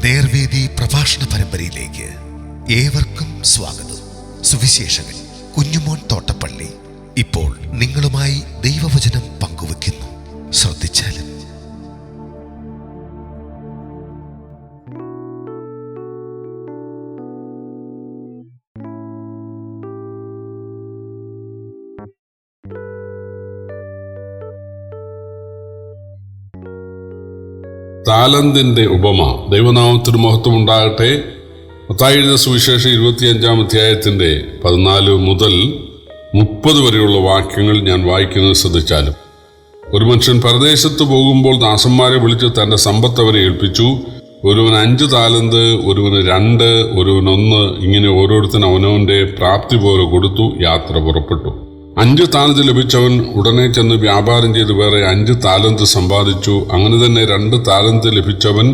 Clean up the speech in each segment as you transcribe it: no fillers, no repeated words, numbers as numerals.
നേർവേദി പ്രഭാഷണ പരമ്പരയിലേക്ക് ഏവർക്കും സ്വാഗതം. സുവിശേഷകൻ കുഞ്ഞുമോൻ തോട്ടപ്പള്ളി ഇപ്പോൾ നിങ്ങളുമായി ദൈവവചനം പങ്കുവെക്കുന്നു. ശ്രദ്ധിച്ചാലും. താലന്തിന്റെ ഉപമ. ദൈവനാമത്തിന് മഹത്വം ഉണ്ടാകട്ടെ. മത്തായി എഴുതിയ സുവിശേഷം 25-ാം അധ്യായത്തിന്റെ 14 മുതൽ 30 വരെയുള്ള വാക്യങ്ങൾ ഞാൻ വായിക്കുന്നത് ശ്രദ്ധിച്ചാലും. ഒരു മനുഷ്യൻ പരദേശത്ത് പോകുമ്പോൾ ദാസന്മാരെ വിളിച്ച് തന്റെ സമ്പത്ത് അവരെ ഏൽപ്പിച്ചു. ഒരുവന് 5 താലന്ത്, ഒരുവന് 2, ഒരുവന് 1, ഇങ്ങനെ ഓരോരുത്തരും അവനവന്റെ പ്രാപ്തി പോലെ കൊടുത്തു യാത്ര പുറപ്പെട്ടു. 5 താലന്ത് ലഭിച്ചവൻ ഉടനെ ചെന്ന് വ്യാപാരം ചെയ്ത് വേറെ 5 താലന്ത് സമ്പാദിച്ചു. അങ്ങനെ തന്നെ 2 താലന്ത് ലഭിച്ചവൻ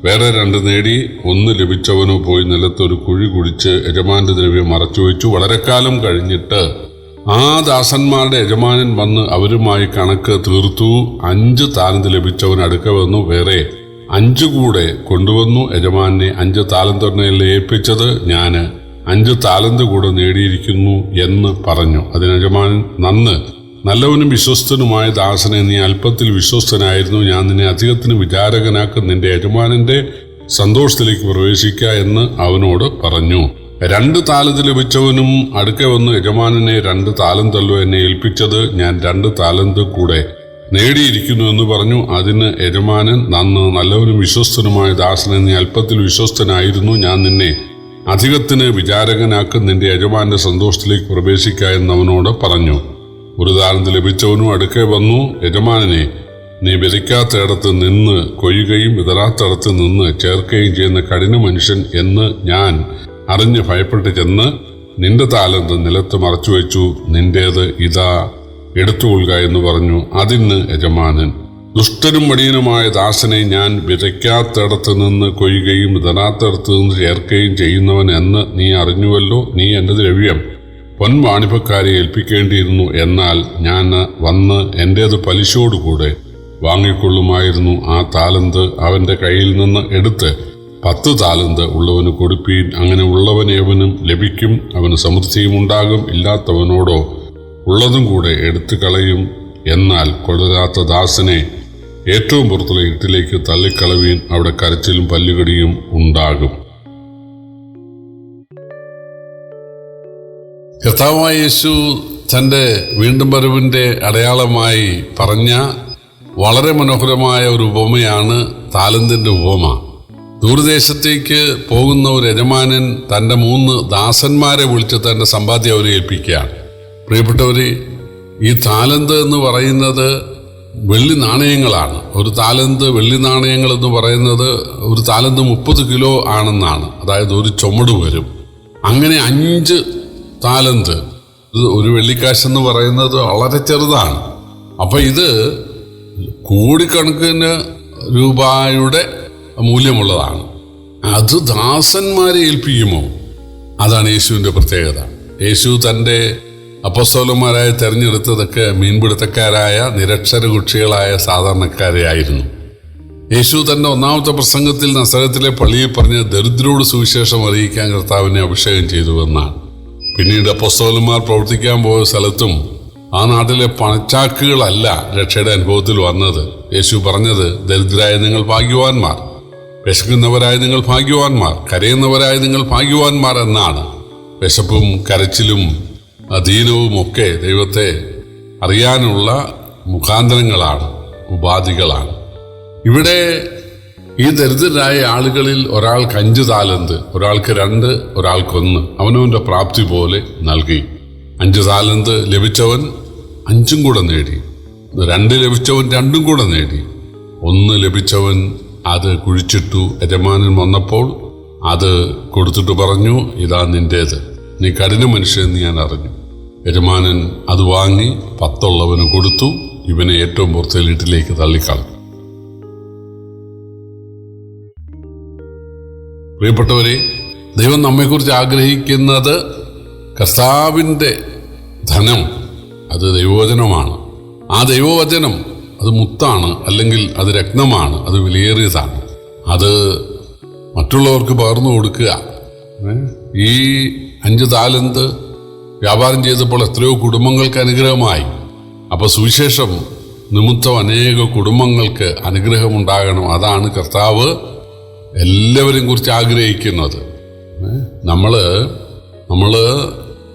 വേറെ 2 നേടി. 1 ലഭിച്ചവനോ പോയി നിലത്തൊരു കുഴി കുഴിച്ച് യജമാന്റെ ദ്രവ്യം മറച്ചുവെച്ചു. വളരെ കാലം കഴിഞ്ഞിട്ട് ആ ദാസന്മാരുടെ യജമാനൻ വന്ന് അവരുമായി കണക്ക് തീർത്തു. 5 താലന്ത് ലഭിച്ചവൻ അടുക്ക വന്നു വേറെ 5 കൂടെ കൊണ്ടുവന്നു. യജമാനെ 5 താലന്തൊന്നല്ലേ ഏൽപ്പിച്ചത്, ഞാൻ 5 താലന്ത് കൂടെ നേടിയിരിക്കുന്നു എന്ന് പറഞ്ഞു. അതിന് യജമാനൻ, നന്ന് നല്ലവനും വിശ്വസ്തനുമായ ദാസനെ, നീ അല്പത്തിൽ വിശ്വസ്തനായിരുന്നു, ഞാൻ നിന്നെ അധികത്തിന് വിചാരകനാക്കും, നിന്റെ യജമാനന്റെ സന്തോഷത്തിലേക്ക് പ്രവേശിക്ക എന്ന് അവനോട് പറഞ്ഞു. 2 താലന്ത് ലഭിച്ചവനും അടുക്കെ വന്ന്, യജമാനനെ 2 താലന്തല്ലോ എന്നെ ഏൽപ്പിച്ചത്, ഞാൻ 2 താലന്ത് കൂടെ നേടിയിരിക്കുന്നു എന്ന് പറഞ്ഞു. അതിന് യജമാനൻ, നന്ന് നല്ലവനും വിശ്വസ്തനുമായ ദാസനെ, നീ അല്പത്തിൽ വിശ്വസ്തനായിരുന്നു, ഞാൻ നിന്നെ അധികത്തിന് വിചാരകനാക്കും, നിന്റെ യജമാന്റെ സന്തോഷത്തിലേക്ക് പ്രവേശിക്ക എന്നവനോട് പറഞ്ഞു. 1 താലന്ത് ലഭിച്ചവനും അടുക്കെ വന്നു, യജമാനനെ, നീ വിതയ്ക്കാത്തയിടത്ത് നിന്ന് കൊയ്യുകയും വിതറാത്തയിടത്ത് നിന്ന് ചേർക്കുകയും ചെയ്യുന്ന കഠിന മനുഷ്യൻ എന്ന് ഞാൻ അറിഞ്ഞ് ഭയപ്പെട്ട് ചെന്ന് നിന്റെ താലന്ത് നിലത്ത് മറച്ചുവെച്ചു, നിന്റേത് ഇതാ എടുത്തുകൊള്ളുക എന്ന് പറഞ്ഞു. അതിന് യജമാനൻ, ദുഷ്ടനും മടിയനുമായ ദാസനെ, ഞാൻ വിതയ്ക്കാത്തയിടത്ത് നിന്ന് കൊയ്യുകയും വിതറാത്തയിടത്ത് നിന്ന് ചേർക്കുകയും ചെയ്യുന്നവൻ എന്ന് നീ അറിഞ്ഞുവല്ലോ. നീ എൻ്റെ ദ്രവ്യം പൊൻവാണിഭക്കാരെ ഏൽപ്പിക്കേണ്ടിയിരുന്നു, എന്നാൽ ഞാൻ വന്ന് എൻ്റേത് പലിശയോടുകൂടെ വാങ്ങിക്കൊള്ളുമായിരുന്നു. ആ താലന്ത് അവൻ്റെ കയ്യിൽ നിന്ന് എടുത്ത് 10 താലന്ത് ഉള്ളവന് കൊടുപ്പീൻ. അങ്ങനെ ഉള്ളവനേവനും ലഭിക്കും, അവന് സമൃദ്ധിയും ഉണ്ടാകും. ഇല്ലാത്തവനോടോ ഉള്ളതും കൂടെ എടുത്തു കളയും. എന്നാൽ കൊടുക്കാത്ത ദാസനെ ഏറ്റവും പുറത്തുള്ള ഇരുട്ടിലേക്ക് തള്ളിക്കളവീൻ, അവിടെ കരച്ചിലും പല്ലുകടിയും ഉണ്ടാകും. കർത്താവായ യേശു തൻ്റെ വീണ്ടും വരവിൻ്റെ അടയാളമായി പറഞ്ഞ വളരെ മനോഹരമായ ഒരു ഉപമയാണ് താലന്തിൻ്റെ ഉപമ. ദൂരദേശത്തേക്ക് പോകുന്ന ഒരു യജമാനൻ തൻ്റെ 3 ദാസന്മാരെ വിളിച്ച് തൻ്റെ സമ്പാദ്യം അവരെ ഏൽപ്പിക്കുകയാണ്. പ്രിയപ്പെട്ടവരെ, ഈ താലന്ത് എന്ന് പറയുന്നത് വെള്ളി നാണയങ്ങളാണ്. ഒരു താലന്ത് വെള്ളി നാണയങ്ങൾ എന്ന് പറയുന്നത് ഒരു താലന്ത് 30 കിലോ ആണെന്നാണ്, അതായത് ഒരു ചുമട് വരും. അങ്ങനെ 5 താലന്ത്, ഒരു വെള്ളിക്കാശെന്ന് പറയുന്നത് വളരെ ചെറുതാണ്. അപ്പം ഇത് കോടിക്കണക്കിന് രൂപയുടെ മൂല്യമുള്ളതാണ്. അത് ദാസന്മാരെ ഏൽപ്പിക്കുമോ? അതാണ് യേശുവിൻ്റെ പ്രത്യേകത. യേശു തൻ്റെ അപ്പോസ്തലന്മാരായ തെരഞ്ഞെടുത്തതൊക്കെ മീൻപിടുത്തക്കാരായ നിരക്ഷരകുക്ഷികളായ സാധാരണക്കാരെ ആയിരുന്നു. യേശു തൻ്റെ 1-ാമത്തെ പ്രസംഗത്തിൽ നസറത്തിലെ പള്ളിയിൽ പറഞ്ഞ് ദരിദ്രരോട് സുവിശേഷം അറിയിക്കാൻ കർത്താവിനെ അഭിഷേകം ചെയ്തുവെന്നാണ്. പിന്നീട് അപ്പോസ്തലന്മാർ പ്രവർത്തിക്കാൻ പോയ സ്ഥലത്തും ആ നാട്ടിലെ പണച്ചാക്കുകളല്ല രക്ഷയുടെ അനുഭവത്തിൽ വന്നത്. യേശു പറഞ്ഞത്, ദരിദ്രരായ നിങ്ങൾ ഭാഗ്യവാന്മാർ, വിശക്കുന്നവരായ നിങ്ങൾ ഭാഗ്യവാന്മാർ, കരയുന്നവരായ നിങ്ങൾ ഭാഗ്യവാന്മാർ എന്നാണ്. വിശപ്പും കരച്ചിലും അധീനവും ഒക്കെ ദൈവത്തെ അറിയാനുള്ള മുഖാന്തരങ്ങളാണ്, ഉപാധികളാണ്. ഇവിടെ ഈ ദരിദ്രരായ ആളുകളിൽ ഒരാൾക്ക് 5 താലന്ത്, ഒരാൾക്ക് 2, ഒരാൾക്ക് 1 അവനവൻ്റെ പ്രാപ്തി പോലെ നൽകി. 5 താലന്ത് ലഭിച്ചവൻ 5 കൂടെ നേടി, 2 ലഭിച്ചവൻ 2 കൂടെ നേടി, 1 ലഭിച്ചവൻ അത് കുഴിച്ചിട്ടു. യജമാനൻ വന്നപ്പോൾ അത് കൊടുത്തിട്ട് പറഞ്ഞു, ഇതാ നിന്റേത്, നീ കഠിന മനുഷ്യൻ ഞാൻ അറിഞ്ഞു. യജമാനൻ അത് വാങ്ങി 10 ഉള്ളവന് കൊടുത്തു. ഇവനെ ഏറ്റവും പുറത്തെ വീട്ടിലേക്ക് തള്ളിക്കളഞ്ഞു. പ്രിയപ്പെട്ടവരെ, ദൈവം നമ്മെക്കുറിച്ച് ആഗ്രഹിക്കുന്നത് കർത്താവിൻ്റെ ധനം, അത് ദൈവവചനമാണ്. ആ ദൈവവചനം അത് മുത്താണ്, അല്ലെങ്കിൽ അത് രത്നമാണ്, അത് വിലയേറിയതാണ്. അത് മറ്റുള്ളവർക്ക് പകർന്നു കൊടുക്കുക. ഈ 5 താലന്ത് വ്യാപാരം ചെയ്തപ്പോൾ എത്രയോ കുടുംബങ്ങൾക്ക് അനുഗ്രഹമായി. അപ്പോൾ സുവിശേഷം നിമിത്തം അനേക കുടുംബങ്ങൾക്ക് അനുഗ്രഹമുണ്ടാകണം. അതാണ് കർത്താവ് എല്ലാവരെയും കുറിച്ച് ആഗ്രഹിക്കുന്നത്. നമ്മൾ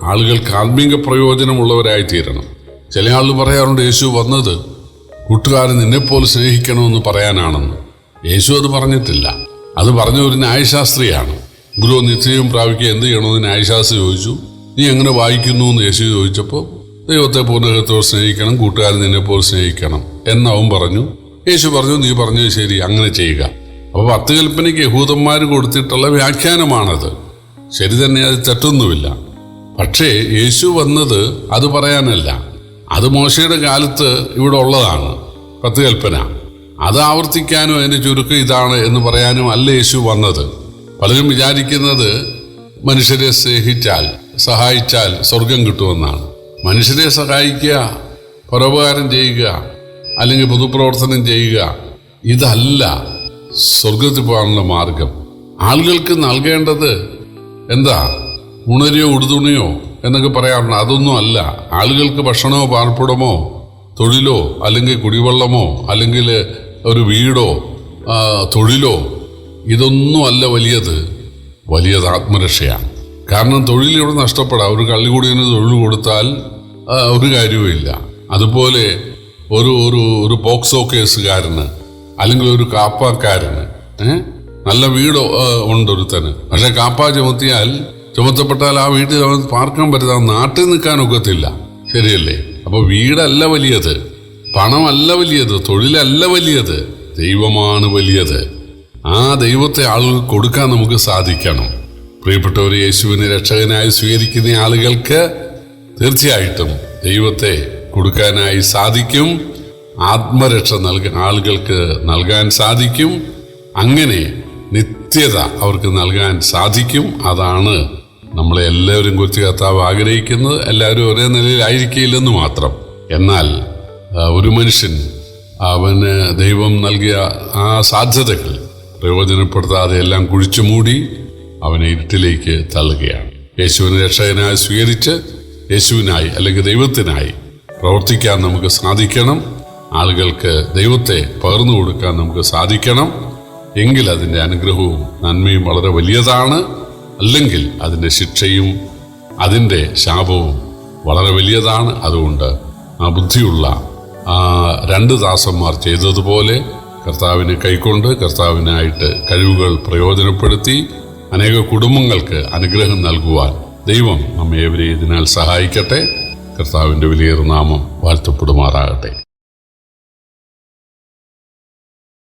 ആളുകൾക്ക് ആത്മീക പ്രയോജനമുള്ളവരായി തീരണം. ചില ആളുകൾ പറയാറുണ്ട്, യേശു വന്നത് കൂട്ടുകാരൻ നിന്നെപ്പോലെ സ്നേഹിക്കണമെന്ന് പറയാനാണെന്ന്. യേശു അത് പറഞ്ഞിട്ടില്ല. അത് പറഞ്ഞ ഒരു ന്യായശാസ്ത്രിയാണ്. ഗുരു നിശ്ചയം പ്രാപിക്കുക എന്ത് ചെയ്യണമെന്ന് ന്യായശാസ്ത്രി ചോദിച്ചു. നീ എങ്ങനെ വായിക്കുന്നു എന്ന് യേശു ചോദിച്ചപ്പോൾ ദൈവത്തെ പൂർണ്ണഹൃദയത്തോടെ സ്നേഹിക്കണം, കൂട്ടുകാരൻ നിന്നെപ്പോലെ സ്നേഹിക്കണം എന്നവൻ പറഞ്ഞു. യേശു പറഞ്ഞു, നീ പറഞ്ഞത് ശരി, അങ്ങനെ ചെയ്യുക. അപ്പോൾ 10 കൽപ്പനയ്ക്ക് യഹൂദന്മാർ കൊടുത്തിട്ടുള്ള വ്യാഖ്യാനമാണത്. ശരി തന്നെ, അത് തെറ്റൊന്നുമില്ല. പക്ഷേ യേശു വന്നത് അത് പറയാനല്ല. അത് മോശയുടെ കാലത്ത് ഇവിടെ ഉള്ളതാണ് 10 കൽപ്പന. അത് ആവർത്തിക്കാനും അതിൻ്റെ ചുരുക്കം ഇതാണ് എന്ന് പറയാനും അല്ല യേശു വന്നത്. പലരും വിചാരിക്കുന്നത് മനുഷ്യരെ സ്നേഹിച്ചാൽ സഹായിച്ചാൽ സ്വർഗം കിട്ടുമെന്നാണ്. മനുഷ്യരെ സഹായിക്കുക, പരോപകാരം ചെയ്യുക, അല്ലെങ്കിൽ പൊതുപ്രവർത്തനം ചെയ്യുക, ഇതല്ല സ്വർഗത്തിൽ പോകാനുള്ള മാർഗം. ആളുകൾക്ക് നൽകേണ്ടത് എന്താ? ഉണരിയോ ഉടുതുണിയോ എന്നൊക്കെ പറയാറുണ്ട്. അതൊന്നും അല്ല. ആളുകൾക്ക് ഭക്ഷണമോ പാർപ്പിടമോ തൊഴിലോ അല്ലെങ്കിൽ കുടിവെള്ളമോ അല്ലെങ്കിൽ ഒരു വീടോ തൊഴിലോ ഇതൊന്നും അല്ല വലിയത് ആത്മരക്ഷയാണ്. കാരണം തൊഴിലിവിടെ നഷ്ടപ്പെടാം. ഒരു കള്ളികൂടിയന് തൊഴിൽ കൊടുത്താൽ ഒരു കാര്യവുമില്ല. അതുപോലെ ഒരു പോക്സോ കേസുകാരന് അല്ലെങ്കിൽ ഒരു കാപ്പാക്കാരന് നല്ല വീട് ഉണ്ട് ഒരുത്തന്, പക്ഷെ കാപ്പ ചുമത്തപ്പെട്ടാൽ ആ വീട്ടിൽ അവൻ പാർക്കാൻ പറ്റില്ല, നാട്ടിൽ നിൽക്കാനൊക്കത്തില്ല. ശരിയല്ലേ? അപ്പോൾ വീടല്ല വലിയത്, പണമല്ല വലിയത്, തൊഴിലല്ല വലിയത്, ദൈവമാണ് വലിയത്. ആ ദൈവത്തെ ആളുകൾ കൊടുക്കാൻ നമുക്ക് സാധിക്കണം. പ്രിയപ്പെട്ടവർ, യേശുവിനെ രക്ഷകനായി സ്വീകരിക്കുന്ന ആളുകൾക്ക് തീർച്ചയായിട്ടും ദൈവത്തെ കൊടുക്കാനായി സാധിക്കും. ആത്മരക്ഷ ആളുകൾക്ക് നൽകാൻ സാധിക്കും. അങ്ങനെ നിത്യത അവർക്ക് നൽകാൻ സാധിക്കും. അതാണ് നമ്മളെ എല്ലാവരും കുറിച്ച് കർത്താവ് ആഗ്രഹിക്കുന്നത്. എല്ലാവരും ഒരേ നിലയിലായിരിക്കില്ലെന്ന് മാത്രം. എന്നാൽ ഒരു മനുഷ്യൻ അവന് ദൈവം നൽകിയ ആ സാധ്യതകൾ പ്രയോജനപ്പെടുത്താതെ എല്ലാം കുഴിച്ചു മൂടി അവനെ ഇരുട്ടിലേക്ക് തള്ളുകയാണ്. യേശുവിനെ രക്ഷകനായി സ്വീകരിച്ച് യേശുവിനായി അല്ലെങ്കിൽ ദൈവത്തിനായി പ്രവർത്തിക്കാൻ നമുക്ക് സാധിക്കണം. ആളുകൾക്ക് ദൈവത്തെ പകർന്നു കൊടുക്കാൻ നമുക്ക് സാധിക്കണം. എങ്കിൽ അതിൻ്റെ അനുഗ്രഹവും നന്മയും വളരെ വലിയതാണ്. അല്ലെങ്കിൽ അതിൻ്റെ ശിക്ഷയും അതിൻ്റെ ശാപവും വളരെ വലിയതാണ്. അതുകൊണ്ട് ആ ബുദ്ധിയുള്ള ആ 2 ദാസന്മാർ ചെയ്തതുപോലെ കർത്താവിനെ കൈക്കൊണ്ട് കർത്താവിനായിട്ട് കഴിവുകൾ പ്രയോജനപ്പെടുത്തി അനേക കുടുംബങ്ങൾക്ക് അനുഗ്രഹം നൽകുവാൻ ദൈവം നമ്മെ ഏവരെയും ഇതിനാൽ സഹായിക്കട്ടെ. കർത്താവിൻ്റെ വലിയൊരു നാമം വാഴ്ത്തപ്പെടുമാറാകട്ടെ.